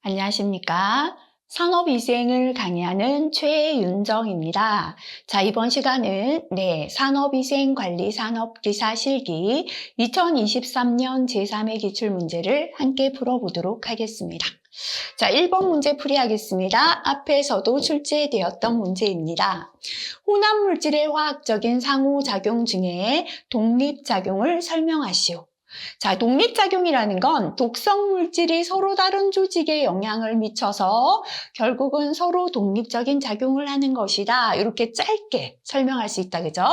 안녕하십니까. 산업위생을 강의하는 최윤정입니다. 자, 이번 시간은 산업위생관리산업기사실기 2023년 제3회 기출문제를 함께 풀어보도록 하겠습니다. 자, 1번 문제 풀이하겠습니다. 앞에서도 출제되었던 문제입니다. 혼합물질의 화학적인 상호작용 중에 독립작용을 설명하시오. 자, 독립작용이라는 건 독성 물질이 서로 다른 조직에 영향을 미쳐서 결국은 서로 독립적인 작용을 하는 것이다. 이렇게 짧게 설명할 수 있다. 그죠?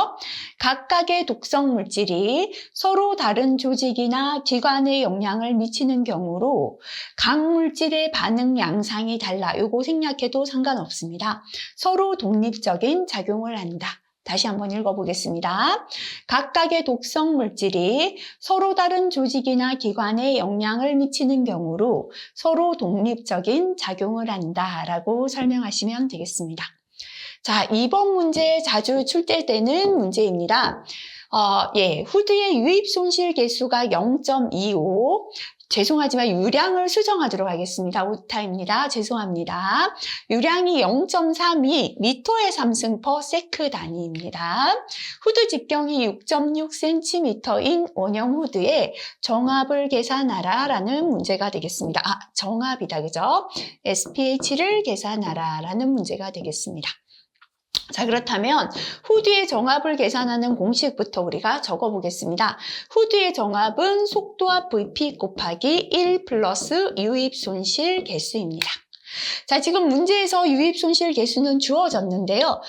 각각의 독성 물질이 서로 다른 조직이나 기관에 영향을 미치는 경우로 각 물질의 반응 양상이 달라. 이거 생략해도 상관없습니다. 서로 독립적인 작용을 한다. 다시 한번 읽어보겠습니다. 각각의 독성 물질이 서로 다른 조직이나 기관에 영향을 미치는 경우로 서로 독립적인 작용을 한다라고 설명하시면 되겠습니다. 자, 2번 문제 자주 출제되는 문제입니다. 후드의 유입 손실 계수가 0.25. 죄송하지만 유량을 수정하도록 하겠습니다. 오타입니다. 죄송합니다. 유량이 0.32 미터의 3승 per 세크 단위입니다. 후드 직경이 6.6cm인 원형 후드의 정압을 계산하라 라는 문제가 되겠습니다. 정압이다. 그죠? SPH를 계산하라 라는 문제가 되겠습니다. 자, 그렇다면 후드의 정압을 계산하는 공식부터 우리가 적어보겠습니다. 후드의 정압은 속도압 VP 곱하기 1 플러스 유입 손실 개수입니다. 자, 지금 문제에서 유입 손실 개수는 주어졌는데요.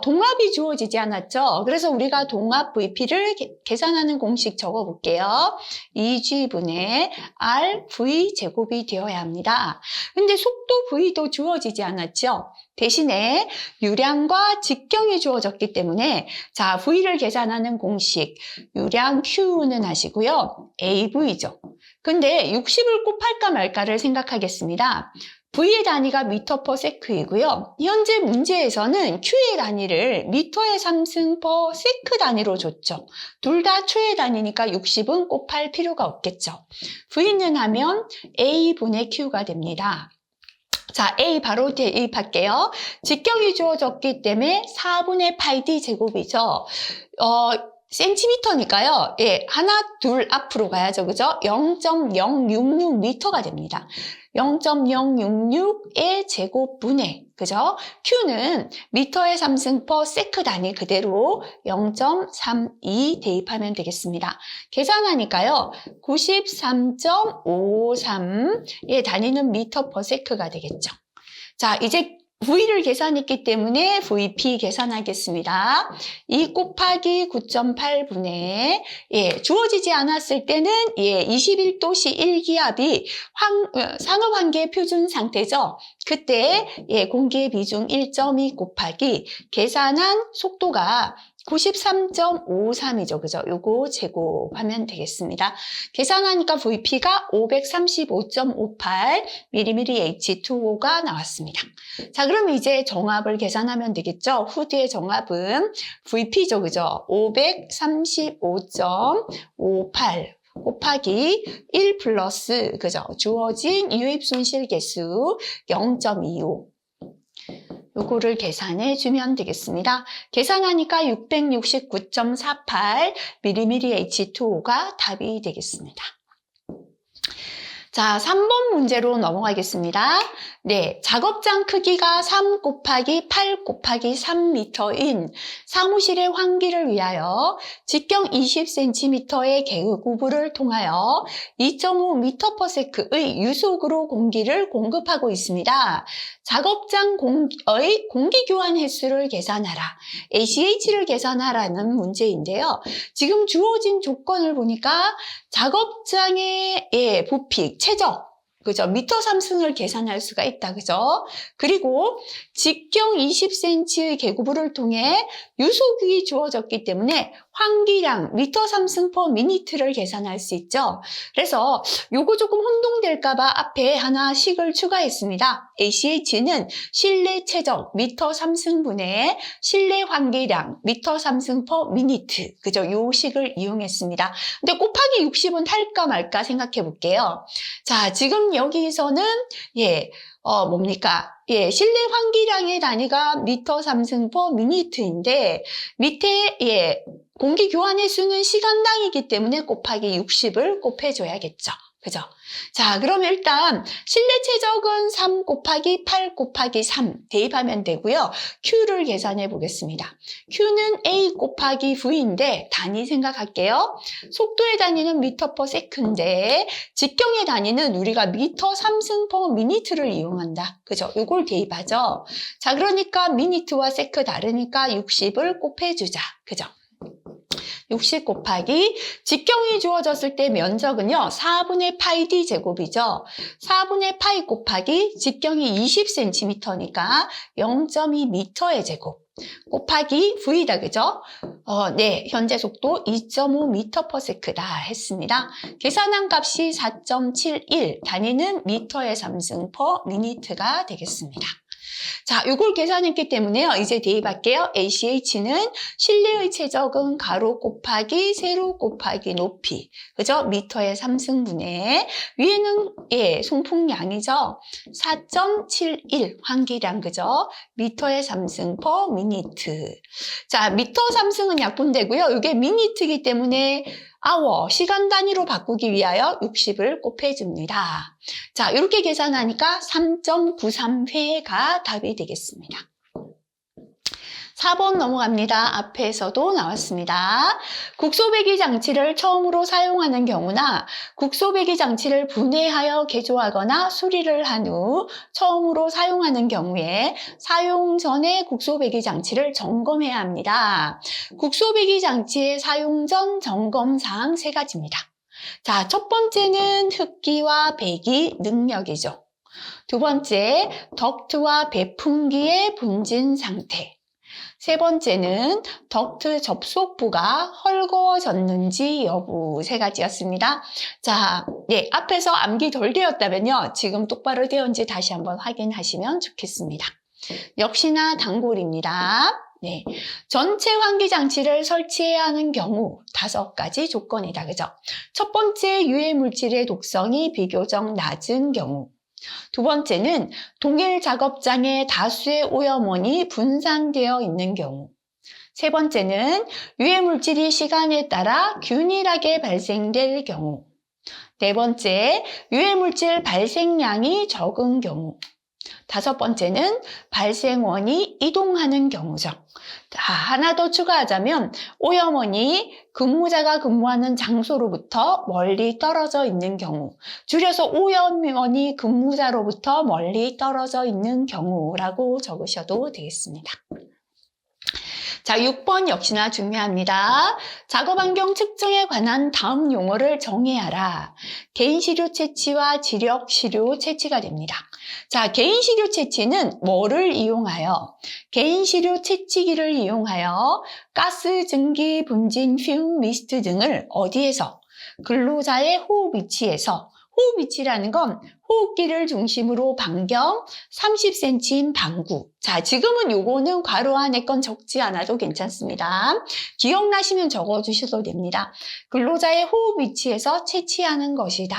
동압이 주어지지 않았죠? 그래서 우리가 동압 VP를 계산하는 공식 적어볼게요. 2G분의 RV 제곱이 되어야 합니다. 근데 속도 V도 주어지지 않았죠? 대신에 유량과 직경이 주어졌기 때문에 자, V를 계산하는 공식 유량 Q는 하시고요. AV죠. 근데 60을 곱할까 말까를 생각하겠습니다. V의 단위가 미터 퍼 세크이고요. 현재 문제에서는 Q의 단위를 미터의 3승 퍼 세크 단위로 줬죠. 둘 다 초의 단위니까 60은 곱할 필요가 없겠죠. V는 하면 A분의 Q가 됩니다. 자, A 바로 대입할게요. 직경이 주어졌기 때문에 4분의 8D 제곱이죠. 센티미터니까요. 하나, 둘 앞으로 가야죠. 그죠? 0.066m가 됩니다. 0.066의 제곱분의, 그죠? Q는 미터의 3승 per 세크 단위 그대로 0.32 대입하면 되겠습니다. 계산하니까요. 93.53의 단위는 미터 per 세크가 되겠죠. 자, 이제 V를 계산했기 때문에 VP 계산하겠습니다. 2 곱하기 9.8분의 주어지지 않았을 때는 21도씨 1기압이 산업환기의 표준 상태죠. 그때 공기의 비중 1.2 곱하기 계산한 속도가 93.53이죠. 그죠? 요거 제곱하면 되겠습니다. 계산하니까 VP가 535.58mmH2O가 나왔습니다. 자, 그럼 이제 정압을 계산하면 되겠죠? 후드의 정압은 VP죠. 그죠? 535.58 곱하기 1 플러스, 그죠? 주어진 유입 손실 개수 0.25. 요거를 계산해 주면 되겠습니다. 계산하니까 669.48mmH2O가 답이 되겠습니다. 자, 3번 문제로 넘어가겠습니다. 작업장 크기가 3 곱하기 8 곱하기 3m인 사무실의 환기를 위하여 직경 20cm의 계구부를 통하여 2.5m/s의 유속으로 공기를 공급하고 있습니다. 작업장의 공기 교환 횟수를 계산하라. ACH를 계산하라는 문제인데요. 지금 주어진 조건을 보니까 작업장의 부피, 최적, 그죠? 미터 3승을 계산할 수가 있다. 그죠? 그리고 직경 20cm의 계구부를 통해 유속이 주어졌기 때문에 환기량 미터 3승 per minute를 계산할 수 있죠. 그래서 요거 조금 혼동될까봐 앞에 하나 식을 추가했습니다. ACH는 실내 최적 미터 3승분의 실내 환기량 미터 3승 per minute. 그죠? 요 식을 이용했습니다. 근데 곱하기 60은 할까 말까 생각해 볼게요. 자, 지금 여기서는 뭡니까? 실내 환기량의 단위가 미터 3승/, 미니트인데 밑에 공기 교환 횟수는 시간당이기 때문에 곱하기 60을 곱해줘야겠죠. 그죠? 자, 그러면 일단 실내 최적은 3 곱하기 8 곱하기 3 대입하면 되고요. Q를 계산해 보겠습니다. Q는 A 곱하기 V인데 단위 생각할게요. 속도의 단위는 미터 퍼 세컨드인데 직경의 단위는 우리가 미터 3승 퍼 미니트를 이용한다. 그죠? 이걸 대입하죠. 자, 그러니까 미니트와 세컨 다르니까 60을 곱해주자. 그죠? 60 곱하기 직경이 주어졌을 때 면적은요 4분의 파이 d 제곱이죠. 4분의 파이 곱하기 직경이 20cm니까 0.2m의 제곱 곱하기 V다. 그죠? 현재 속도 2.5m/s다 했습니다. 계산한 값이 4.71, 단위는 미터의 3승 퍼 미니트가 되겠습니다. 자, 이걸 계산했기 때문에요. 이제 대입할게요. ACH는 실내의 최적은 가로 곱하기 세로 곱하기 높이. 그죠? 미터의 3승분의 위에는 송풍량이죠. 4.71 환기량. 그죠? 미터의 3승 퍼 미니트. 자, 미터 3승은 약분되고요. 이게 미니트이기 때문에 아워, 시간 단위로 바꾸기 위하여 60을 곱해줍니다. 자, 이렇게 계산하니까 3.93회가 답이 되겠습니다. 4번 넘어갑니다. 앞에서도 나왔습니다. 국소배기 장치를 처음으로 사용하는 경우나 국소배기 장치를 분해하여 개조하거나 수리를 한 후 처음으로 사용하는 경우에 사용 전에 국소배기 장치를 점검해야 합니다. 국소배기 장치의 사용 전 점검 사항 3가지입니다. 자, 첫 번째는 흡기와 배기 능력이죠. 두 번째, 덕트와 배풍기의 분진 상태. 세 번째는 덕트 접속부가 헐거워졌는지 여부 3가지였습니다. 자, 앞에서 암기 덜 되었다면요. 지금 똑바로 되었는지 다시 한번 확인하시면 좋겠습니다. 역시나 단골입니다. 전체 환기 장치를 설치해야 하는 경우 5가지 조건이다. 그죠? 첫 번째, 유해 물질의 독성이 비교적 낮은 경우. 두 번째는 동일 작업장에 다수의 오염원이 분산되어 있는 경우. 세 번째는 유해물질이 시간에 따라 균일하게 발생될 경우. 네 번째, 유해물질 발생량이 적은 경우. 5번째는 발생원이 이동하는 경우죠. 하나 더 추가하자면 오염원이 근무자가 근무하는 장소로부터 멀리 떨어져 있는 경우, 줄여서 오염원이 근무자로부터 멀리 떨어져 있는 경우라고 적으셔도 되겠습니다. 자, 6번 역시나 중요합니다. 작업환경 측정에 관한 다음 용어를 정의하라. 개인시료 채취와 지력시료 채취가 됩니다. 자, 개인시료 채취는 뭐를 이용하여? 개인시료 채취기를 이용하여 가스, 증기, 분진, 퓨움, 미스트 등을 어디에서? 근로자의 호흡 위치에서. 호흡 위치라는 건 호흡기를 중심으로 반경 30cm인 방구. 자, 지금은 요거는 괄호 안에 건 적지 않아도 괜찮습니다. 기억나시면 적어주셔도 됩니다. 근로자의 호흡 위치에서 채취하는 것이다.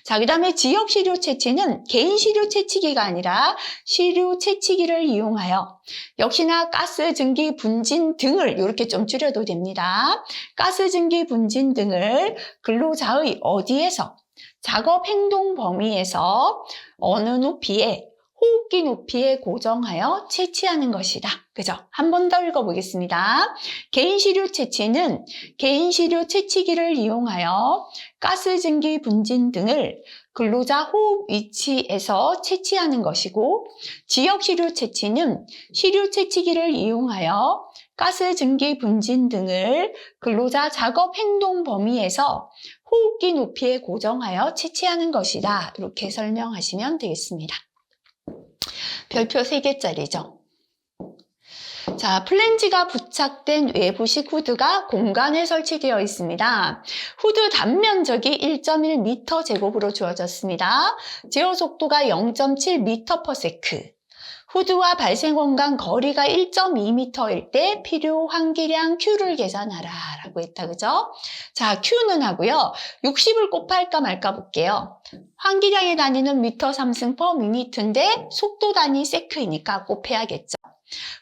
자, 그 다음에 지역시료 채취는 개인시료 채취기가 아니라 시료 채취기를 이용하여 역시나 가스, 증기, 분진 등을 이렇게 좀 줄여도 됩니다. 가스, 증기, 분진 등을 근로자의 어디에서? 작업 행동 범위에서 어느 높이에, 호흡기 높이에 고정하여 채취하는 것이다. 그죠? 한 번 더 읽어보겠습니다. 개인시료 채취는 개인시료 채취기를 이용하여 가스, 증기, 분진 등을 근로자 호흡 위치에서 채취하는 것이고, 지역시료 채취는 시료 채취기를 이용하여 가스, 증기, 분진 등을 근로자 작업 행동 범위에서 호흡기 높이에 고정하여 채취하는 것이다. 이렇게 설명하시면 되겠습니다. 별표 3개짜리죠. 자, 플랜지가 부착된 외부식 후드가 공간에 설치되어 있습니다. 후드 단면적이 1.1m 제곱으로 주어졌습니다. 제어 속도가 0.7m/s. 후드와 발생원 간 거리가 1.2m일 때 필요 환기량 Q를 계산하라 라고 했다. 그죠? 자, Q는 하고요. 60을 곱할까 말까 볼게요. 환기량의 단위는 미터 3승 per 미니트인데 속도 단위 세크이니까 곱해야겠죠.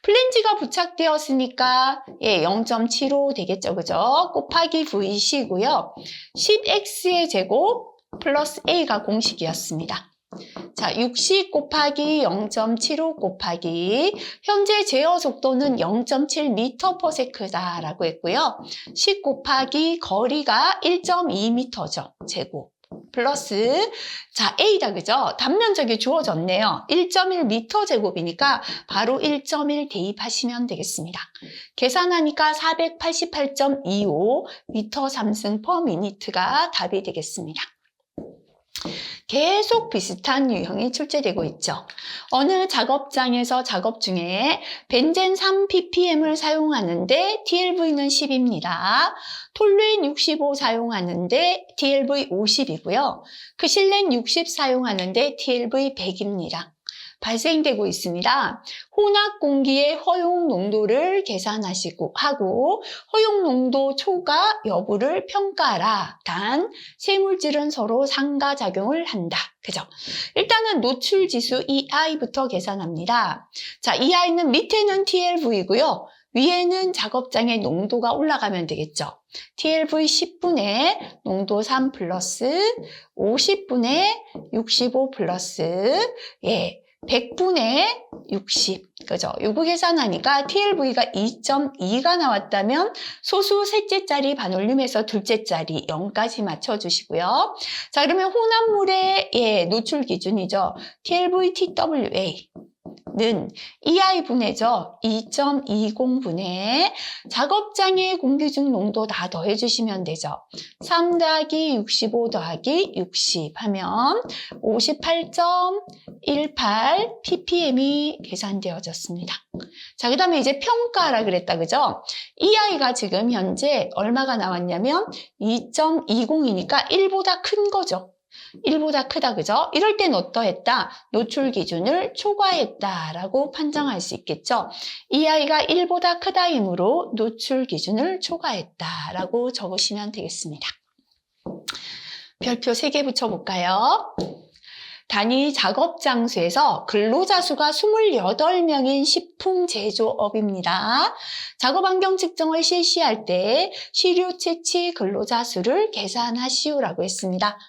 플랜지가 부착되었으니까 0.75 되겠죠. 그죠? 곱하기 V시고요. 10x의 제곱 플러스 a가 공식이었습니다. 자, 60 곱하기 0.75 곱하기 현재 제어 속도는 0.7m/s다 라고 했고요. 10 곱하기 거리가 1.2m죠. 제곱. 플러스 자 A다 그죠? 단면적이 주어졌네요. 1.1m 제곱이니까 바로 1.1 대입하시면 되겠습니다. 계산하니까 488.25 미터 3승 per 미니트가 답이 되겠습니다. 계속 비슷한 유형이 출제되고 있죠. 어느 작업장에서 작업 중에 벤젠 3ppm을 사용하는데 TLV는 10입니다. 톨루엔 65 사용하는데 TLV 50이고요. 크실렌 60 사용하는데 TLV 100입니다. 발생되고 있습니다. 혼합 공기의 허용 농도를 계산하시고 허용 농도 초과 여부를 평가하라. 단 세 물질은 서로 상가작용을 한다. 그죠? 일단은 노출 지수 EI부터 계산합니다. 자, EI는 밑에는 TLV이고요. 위에는 작업장의 농도가 올라가면 되겠죠. TLV 10분의 농도 3 플러스 50분의 65 플러스 100분의 60. 그죠? 요거 계산하니까 TLV가 2.2가 나왔다면 소수 셋째 자리 반올림에서 둘째 자리 0까지 맞춰주시고요. 자, 그러면 혼합물의 노출 기준이죠. TLV TWA. 는 EI분해죠. 2.20분의 작업장의 공기 중 농도 다 더해주시면 되죠. 3 더하기 65 더하기 60 하면 58.18 ppm이 계산되어졌습니다. 자, 그 다음에 이제 평가라 그랬다. 그죠? EI가 지금 현재 얼마가 나왔냐면 2.20이니까 1보다 큰 거죠. 1보다 크다, 그죠? 이럴 땐 어떠했다? 노출 기준을 초과했다라고 판정할 수 있겠죠? EI가 1보다 크다이므로 노출 기준을 초과했다라고 적으시면 되겠습니다. 별표 3개 붙여볼까요? 단위 작업 장소에서 근로자 수가 28명인 식품 제조업입니다. 작업 환경 측정을 실시할 때 시료 채취 근로자 수를 계산하시오라고 했습니다.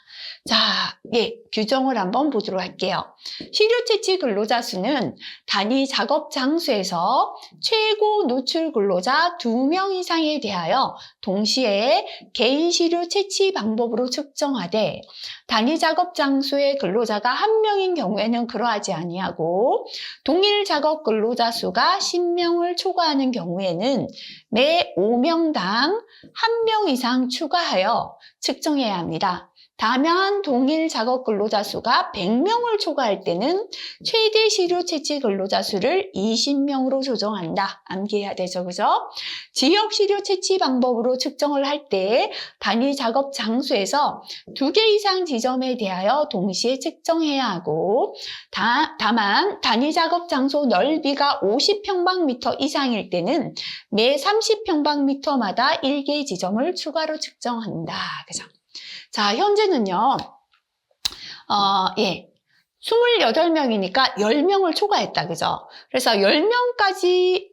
자, 규정을 한번 보도록 할게요. 시료 채취 근로자 수는 단위 작업 장소에서 최고 노출 근로자 2명 이상에 대하여 동시에 개인 시료 채취 방법으로 측정하되 단위 작업 장소의 근로자가 1명인 경우에는 그러하지 아니하고 동일 작업 근로자 수가 10명을 초과하는 경우에는 매 5명당 1명 이상 추가하여 측정해야 합니다. 다만 동일 작업 근로자 수가 100명을 초과할 때는 최대 시료 채취 근로자 수를 20명으로 조정한다. 암기해야 되죠. 그죠? 지역 시료 채취 방법으로 측정을 할 때 단위 작업 장소에서 2개 이상 지점에 대하여 동시에 측정해야 하고 다만 단위 작업 장소 넓이가 50평방미터 이상일 때는 매 30평방미터마다 1개 지점을 추가로 측정한다. 그죠? 자, 현재는요, 28명이니까 10명을 초과했다. 그죠? 그래서 10명까지,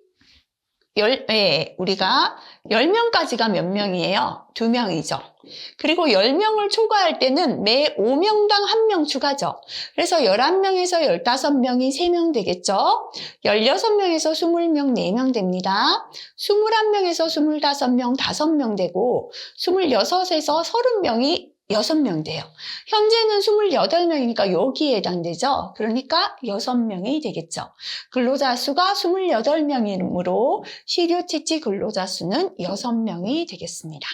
우리가 10명까지가 몇 명이에요? 2명이죠. 그리고 10명을 초과할 때는 매 5명당 1명 추가죠. 그래서 11명에서 15명이 3명 되겠죠. 16명에서 20명 4명 됩니다. 21명에서 25명 5명 되고 26에서 30명이 6명 돼요. 현재는 28명이니까 여기에 해당되죠. 그러니까 6명이 되겠죠. 근로자 수가 28명이므로 시료 채취 근로자 수는 6명이 되겠습니다.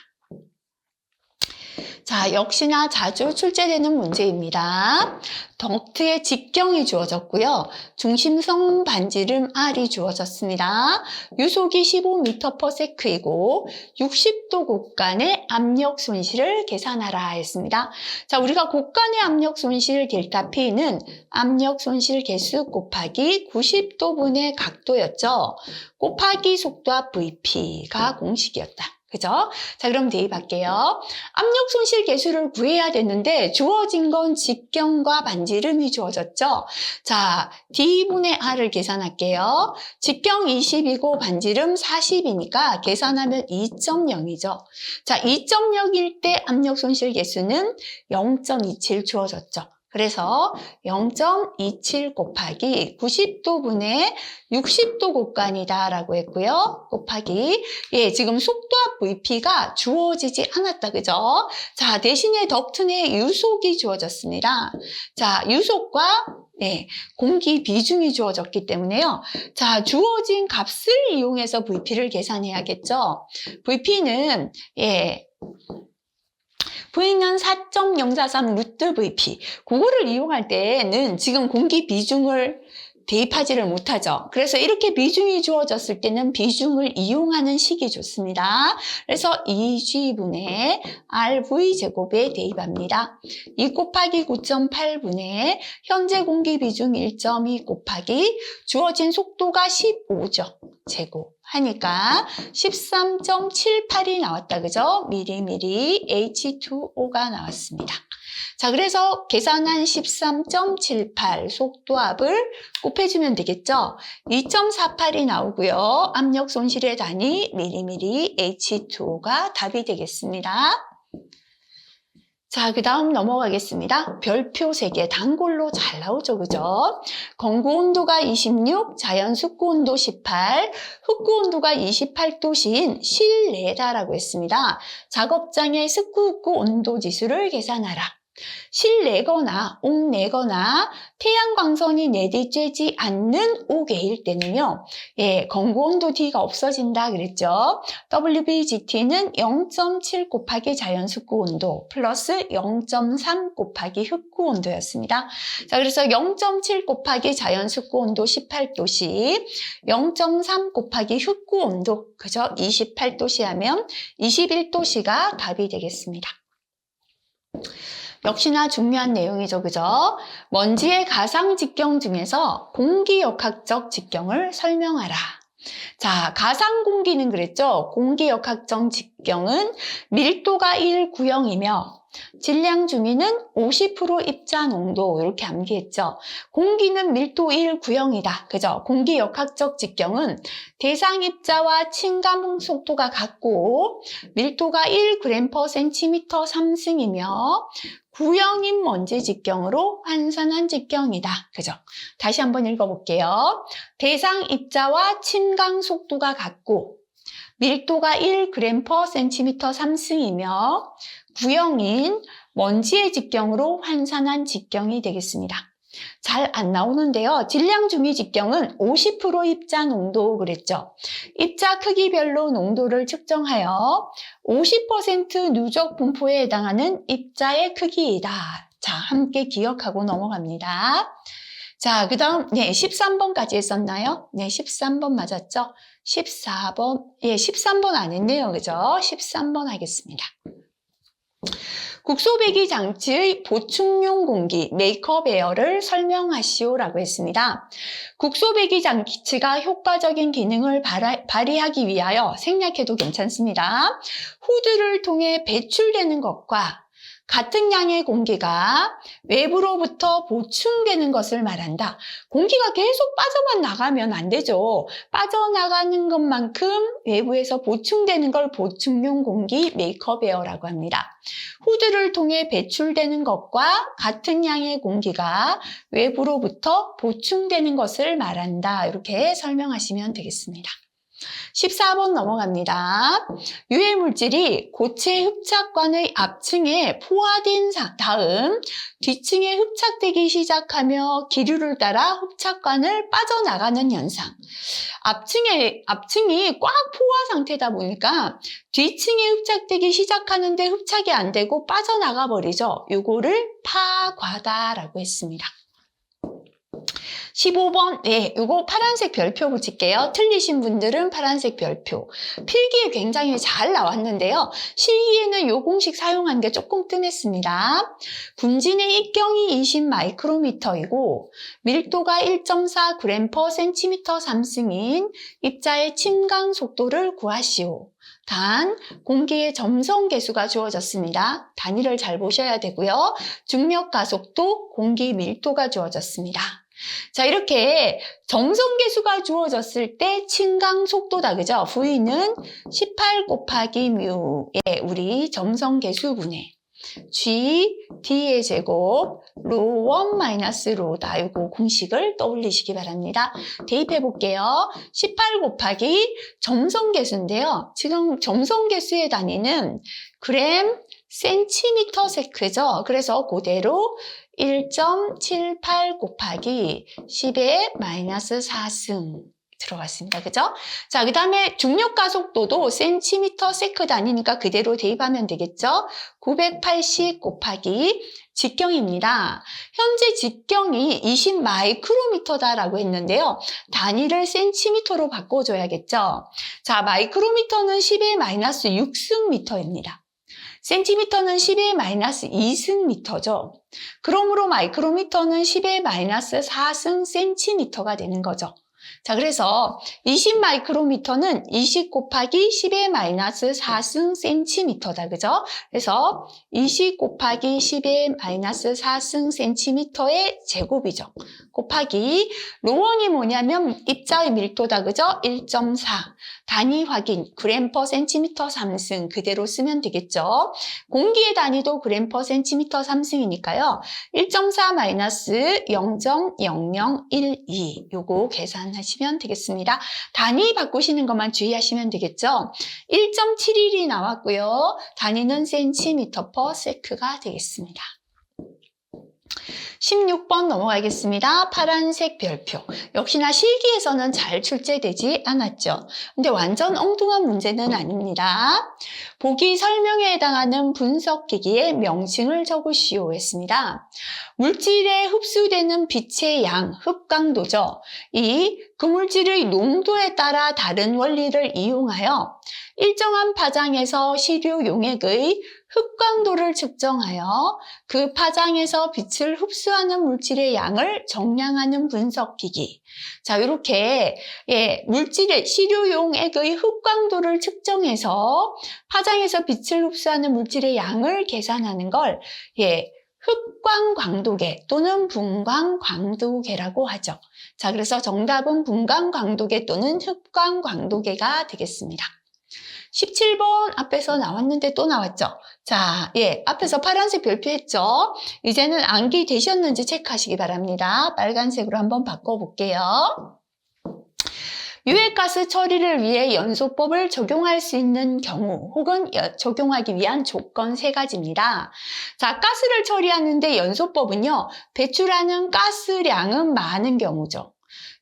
자, 역시나 자주 출제되는 문제입니다. 덕트의 직경이 주어졌고요. 중심성 반지름 R이 주어졌습니다. 유속이 15m/s이고 60도 곡간의 압력 손실을 계산하라 했습니다. 자, 우리가 곡간의 압력 손실 델타 P는 압력 손실 개수 곱하기 90도분의 각도였죠. 곱하기 속도압 VP가 공식이었다. 그죠? 자, 그럼 대입할게요. 압력 손실 개수를 구해야 되는데 주어진 건 직경과 반지름이 주어졌죠? 자, D분의 R을 계산할게요. 직경 20이고 반지름 40이니까 계산하면 2.0이죠. 자, 2.0일 때 압력 손실 개수는 0.27 주어졌죠. 그래서 0.27 곱하기 90도분의 60도 곡간이다 라고 했고요. 곱하기 지금 속도압 VP가 주어지지 않았다. 그죠? 자, 대신에 덕트 내 유속이 주어졌습니다. 자, 유속과 공기 비중이 주어졌기 때문에요. 자, 주어진 값을 이용해서 VP를 계산해야겠죠. VP는 V는 4.043 루트 VP. 그거를 이용할 때는 지금 공기 비중을 대입하지를 못하죠. 그래서 이렇게 비중이 주어졌을 때는 비중을 이용하는 식이 좋습니다. 그래서 2G분의 RV제곱에 대입합니다. 2 곱하기 9.8분의 현재 공기 비중 1.2 곱하기 주어진 속도가 15죠. 제곱 하니까 13.78이 나왔다. 그죠? 미리미리 H2O가 나왔습니다. 자, 그래서 계산한 13.78 속도압을 곱해주면 되겠죠? 2.48이 나오고요. 압력 손실의 단위 미리미리 H2O가 답이 되겠습니다. 자, 그 다음 넘어가겠습니다. 별표 3개 단골로 잘 나오죠, 그죠? 건구 온도가 26, 자연 습구 온도 18, 흡구 온도가 28도시인 실내다라고 했습니다. 작업장의 습구 흡구 온도 지수를 계산하라. 실내거나 옥내거나 태양광선이 내리쬐지 않는 옥외일 때는요, 건구 온도 D가 없어진다 그랬죠. WBGT는 0.7 곱하기 자연 습구 온도 플러스 0.3 곱하기 흡구 온도였습니다. 자, 그래서 0.7 곱하기 자연 습구 온도 18도씨, 0.3 곱하기 흡구 온도, 그죠? 28도씨 하면 21도씨가 답이 되겠습니다. 역시나 중요한 내용이죠. 그죠? 먼지의 가상 직경 중에서 공기역학적 직경을 설명하라. 자, 가상 공기는 그랬죠? 공기역학적 직경은 밀도가 1 구형이며 질량 중위는 50% 입자 농도 이렇게 암기했죠. 공기는 밀도 1 구형이다. 그죠? 공기역학적 직경은 대상 입자와 침감 속도가 같고 밀도가 1g/cm 3승이며 구형인 먼지 직경으로 환산한 직경이다. 그죠? 다시 한번 읽어볼게요. 대상 입자와 침강 속도가 같고 밀도가 1g/cm 3승이며 구형인 먼지의 직경으로 환산한 직경이 되겠습니다. 잘 안 나오는데요. 질량 중위 직경은 50% 입자 농도 그랬죠. 입자 크기별로 농도를 측정하여 50% 누적 분포에 해당하는 입자의 크기이다. 자, 함께 기억하고 넘어갑니다. 자, 그 다음 13번까지 했었나요? 네, 13번 맞았죠? 14번, 13번 안 했네요. 그죠? 13번 하겠습니다. 국소배기 장치의 보충용 공기, 메이크업 에어를 설명하시오라고 했습니다. 국소배기 장치가 효과적인 기능을 발휘하기 위하여 생략해도 괜찮습니다. 후드를 통해 배출되는 것과 같은 양의 공기가 외부로부터 보충되는 것을 말한다. 공기가 계속 빠져만 나가면 안 되죠. 빠져나가는 것만큼 외부에서 보충되는 걸 보충용 공기 메이크업 에어라고 합니다. 후드를 통해 배출되는 것과 같은 양의 공기가 외부로부터 보충되는 것을 말한다. 이렇게 설명하시면 되겠습니다. 14번 넘어갑니다. 유해물질이 고체 흡착관의 앞층에 포화된 다음 뒤층에 흡착되기 시작하며 기류를 따라 흡착관을 빠져나가는 현상. 앞층이 꽉 포화 상태다 보니까 뒤층에 흡착되기 시작하는데 흡착이 안 되고 빠져나가 버리죠. 요거를 파과다라고 했습니다. 15번, 네, 요거 파란색 별표 붙일게요. 틀리신 분들은 파란색 별표. 필기에 굉장히 잘 나왔는데요. 실기에는 요 공식 사용한 게 조금 뜸했습니다. 분진의 입경이 20 마이크로미터이고 밀도가 1.4g/cm 3승인 입자의 침강 속도를 구하시오. 단, 공기의 점성 계수가 주어졌습니다. 단위를 잘 보셔야 되고요. 중력 가속도, 공기 밀도가 주어졌습니다. 자, 이렇게 점성 계수가 주어졌을 때 침강 속도다, 그죠? V는 18 곱하기 뮤의 우리 점성 계수분의 G, D의 제곱, 로1 마이너스 로다. 요거 공식을 떠올리시기 바랍니다. 대입해 볼게요. 18 곱하기 점성 계수인데요. 지금 점성 계수의 단위는 그램, 센티미터 세크죠. 그래서 그대로 1.78 곱하기 10의 마이너스 4승 들어갔습니다. 그죠? 자, 그 다음에 중력 가속도도 센티미터 세크 단위니까 그대로 대입하면 되겠죠? 980 곱하기 직경입니다. 현재 직경이 20 마이크로미터다라고 했는데요. 단위를 센티미터로 바꿔줘야겠죠? 자, 마이크로미터는 10의 마이너스 6승 미터입니다. 센티미터는 10의 마이너스 2승 미터죠. 그러므로 마이크로미터는 10의 마이너스 4승 센티미터가 되는 거죠. 자, 그래서 20 마이크로미터는 20 곱하기 10의 마이너스 4승 센티미터다. 그죠? 그래서 20 곱하기 10의 마이너스 4승 센티미터의 제곱이죠. 곱하기 로1이 뭐냐면 입자의 밀도다. 그죠? 1.4. 단위 확인, g/cm 3승 그대로 쓰면 되겠죠. 공기의 단위도 g/cm 3승이니까요. 1.4 마이너스 0.0012 요거 계산하시면 되겠습니다. 단위 바꾸시는 것만 주의하시면 되겠죠. 1.71이 나왔고요. 단위는 cm/s가 되겠습니다. 16번 넘어가겠습니다. 파란색 별표. 역시나 실기에서는 잘 출제되지 않았죠. 근데 완전 엉뚱한 문제는 아닙니다. 보기 설명에 해당하는 분석기기의 명칭을 적으시오 했습니다. 물질에 흡수되는 빛의 양, 흡강도죠. 그 물질의 농도에 따라 다른 원리를 이용하여 일정한 파장에서 시료 용액의 흡광도를 측정하여 그 파장에서 빛을 흡수하는 물질의 양을 정량하는 분석기기. 자, 이렇게 물질의 시료 용액의 흡광도를 측정해서 파장에서 빛을 흡수하는 물질의 양을 계산하는 걸 흡광광도계 또는 분광광도계라고 하죠. 자, 그래서 정답은 분광광도계 또는 흡광광도계가 되겠습니다. 17번 앞에서 나왔는데 또 나왔죠. 자, 앞에서 파란색 별표했죠. 이제는 암기 되셨는지 체크하시기 바랍니다. 빨간색으로 한번 바꿔볼게요. 유해가스 처리를 위해 연소법을 적용할 수 있는 경우 혹은 적용하기 위한 조건 3가지입니다. 자, 가스를 처리하는데 연소법은요. 배출하는 가스량은 많은 경우죠.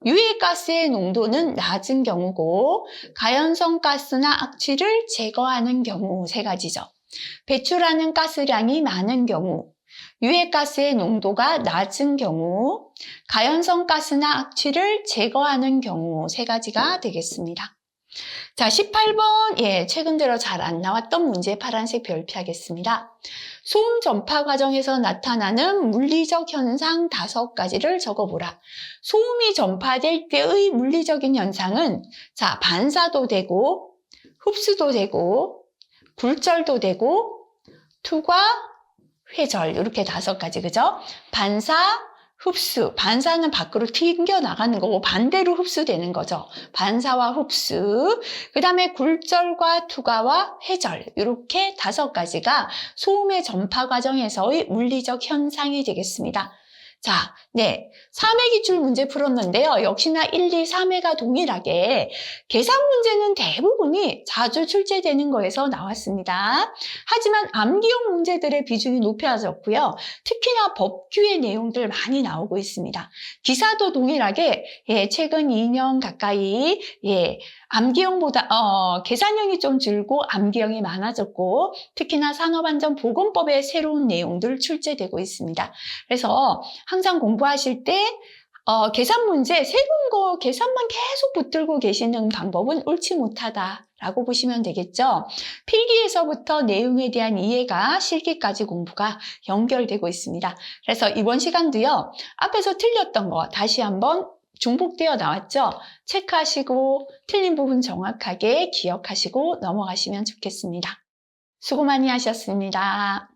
유해가스의 농도는 낮은 경우고 가연성 가스나 악취를 제거하는 경우 3가지죠. 배출하는 가스량이 많은 경우, 유해가스의 농도가 낮은 경우, 가연성 가스나 악취를 제거하는 경우 3가지가 되겠습니다. 자, 18번 최근 들어 잘 안 나왔던 문제 파란색 별표하겠습니다. 소음 전파 과정에서 나타나는 물리적 현상 5가지를 적어보라. 소음이 전파될 때의 물리적인 현상은 자, 반사도 되고 흡수도 되고 굴절도 되고 투과, 회절 이렇게 5가지 그죠? 반사, 흡수, 반사는 밖으로 튕겨 나가는 거고 반대로 흡수되는 거죠. 반사와 흡수, 그 다음에 굴절과 투과와 회절 이렇게 5가지가 소음의 전파 과정에서의 물리적 현상이 되겠습니다. 자, 네. 3회 기출 문제 풀었는데요. 역시나 1, 2, 3회가 동일하게 계산 문제는 대부분이 자주 출제되는 거에서 나왔습니다. 하지만 암기용 문제들의 비중이 높아졌고요. 특히나 법규의 내용들 많이 나오고 있습니다. 기사도 동일하게 최근 2년 가까이 암기형보다 계산형이 좀 줄고 암기형이 많아졌고 특히나 산업안전보건법의 새로운 내용들 출제되고 있습니다. 그래서 항상 공부하실 때 계산 문제, 새로운 거 계산만 계속 붙들고 계시는 방법은 옳지 못하다라고 보시면 되겠죠. 필기에서부터 내용에 대한 이해가 실기까지 공부가 연결되고 있습니다. 그래서 이번 시간도요. 앞에서 틀렸던 거 다시 한번 중복되어 나왔죠? 체크하시고 틀린 부분 정확하게 기억하시고 넘어가시면 좋겠습니다. 수고 많이 하셨습니다.